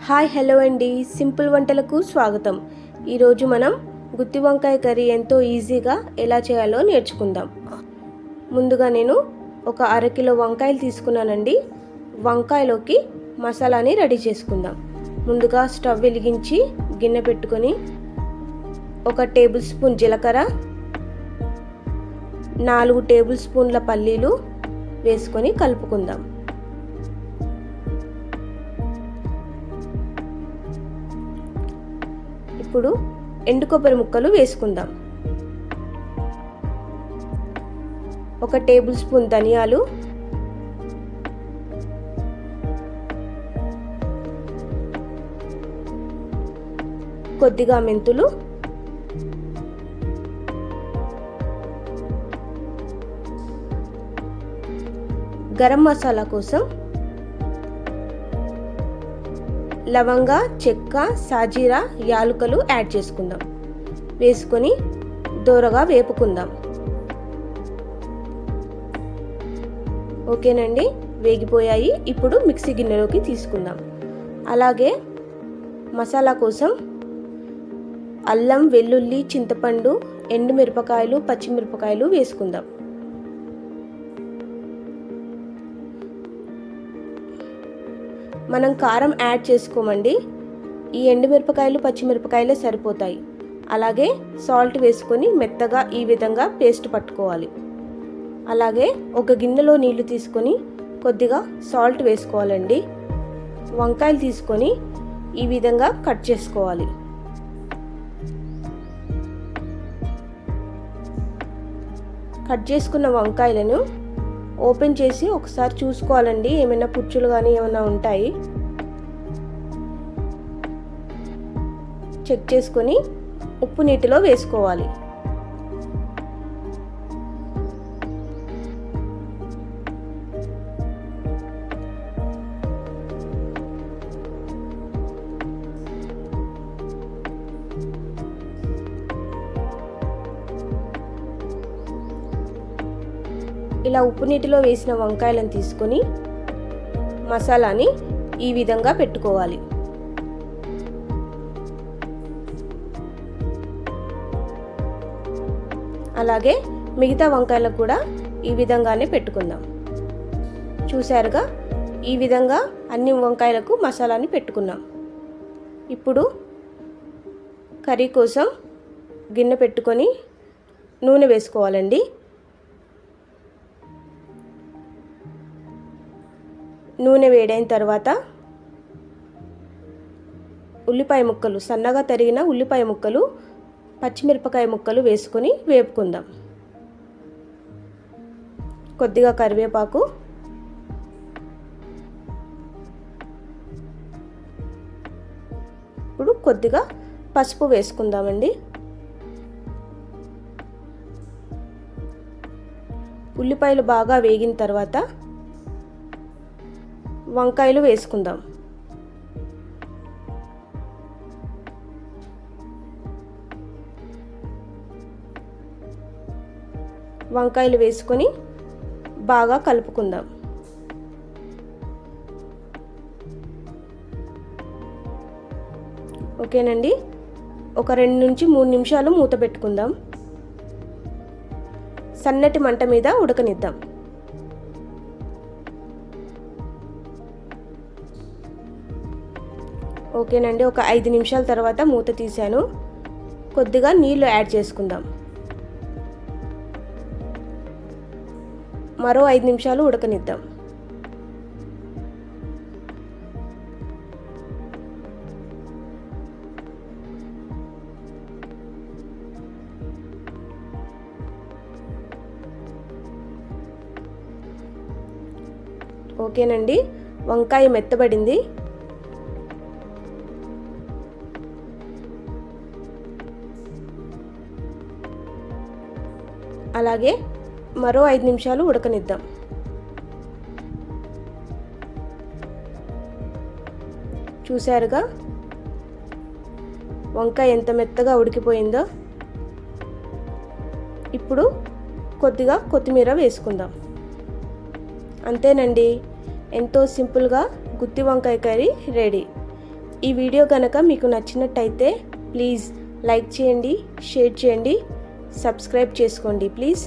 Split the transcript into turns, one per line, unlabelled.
Hi hello అండి, simple వంటలకు స్వాగతం. ఈరోజు మనం గుత్తి వంకాయ కర్రీ ఎంతో ఈజీగా ఎలా చేయాలో నేర్చుకుందాం. ముందుగా నేను ఒక అరకిలో వంకాయలు తీసుకున్నానండి. వంకాయలోకి మసాలాని రెడీ చేసుకుందాం. ముందుగా స్టవ్ వెలిగించి గిన్నె పెట్టుకొని 1 టేబుల్ స్పూన్ జీలకర్ర, 4 టేబుల్ స్పూన్ల పల్లీలు వేసుకొని కలుపుకుందాం. ఇప్పుడు ఎండు కొబ్బరి ముక్కలు వేసుకుందాం. 1 టేబుల్ స్పూన్ ధనియాలు, కొద్దిగా మెంతులు, గరం మసాలా కోసం లవంగ, చెక్క, సాజీరా, యాలుకలు యాడ్ చేసుకుందాం. వేసుకొని దోరగా వేపుకుందాం. ఓకేనండి, వేగిపోయాయి. ఇప్పుడు మిక్సీ గిన్నెలోకి తీసుకుందాం. అలాగే మసాలా కోసం అల్లం, వెల్లుల్లి, చింతపండు, ఎండుమిరపకాయలు, పచ్చిమిరపకాయలు వేసుకుందాం. మనం కారం యాడ్ చేసుకోమండి. ఈ ఎండుమిరపకాయలు, పచ్చిమిరపకాయలే సరిపోతాయి. అలాగే సాల్ట్ వేసుకొని మెత్తగా ఈ విధంగా పేస్ట్ పట్టుకోవాలి. అలాగే ఒక గిన్నెలో నీళ్లు తీసుకొని కొద్దిగా సాల్ట్ వేసుకోవాలండి. వంకాయలు తీసుకొని ఈ విధంగా కట్ చేసుకోవాలి. కట్ చేసుకున్న వంకాయలను ఓపెన్ చేసి ఒకసారి చూసుకోవాలండి, ఏమైనా పుచ్చులు కానీ ఏమైనా ఉంటాయి చెక్ చేసుకొని ఉప్పు నీటిలో వేసుకోవాలి. ఇలా ఉప్పు నీటిలో వేసిన వంకాయలను తీసుకొని మసాలాని ఈ విధంగా పెట్టుకోవాలి. అలాగే మిగతా వంకాయలకు కూడా ఈ విధంగానే పెట్టుకుందాం. చూశారుగా, ఈ విధంగా అన్ని వంకాయలకు మసాలాని పెట్టుకున్నాం. ఇప్పుడు కర్రీ కోసం గిన్నె పెట్టుకొని నూనె వేసుకోవాలండి. నూనె వేడైన తర్వాత ఉల్లిపాయ ముక్కలు, సన్నగా తరిగిన ఉల్లిపాయ ముక్కలు, పచ్చిమిరపకాయ ముక్కలు వేసుకొని వేపుకుందాం. కొద్దిగా కరివేపాకు, ఇప్పుడు కొద్దిగా పసుపు వేసుకుందామండి. ఉల్లిపాయలు బాగా వేగిన తర్వాత వంకాయలు వేసుకుందాం. వంకాయలు వేసుకొని బాగా కలుపుకుందాం. ఓకేనండి, ఒక 2 నుంచి 3 నిమిషాలు మూత పెట్టుకుందాం. సన్నటి మంట మీద ఉడకనిద్దాం. ఓకేనండి, ఒక 5 నిమిషాల తర్వాత మూత తీసాను. కొద్దిగా నీళ్లు యాడ్ చేసుకుందాం. మరో 5 నిమిషాలు ఉడకనిద్దాం. ఓకేనండి, వంకాయ మెత్తబడింది. అలాగే మరో 5 నిమిషాలు ఉడకనిద్దాం. చూశారుగా, వంకాయ ఎంత మెత్తగా ఉడికిపోయిందో. ఇప్పుడు కొద్దిగా కొత్తిమీర వేసుకుందాం. అంతేనండి, ఎంతో సింపుల్గా గుత్తి వంకాయ కర్రీ రెడీ. ఈ వీడియో కనుక మీకు నచ్చినట్టయితే ప్లీజ్ లైక్ చేయండి, షేర్ చేయండి, సబ్స్క్రైబ్ చేసుకోండి ప్లీజ్.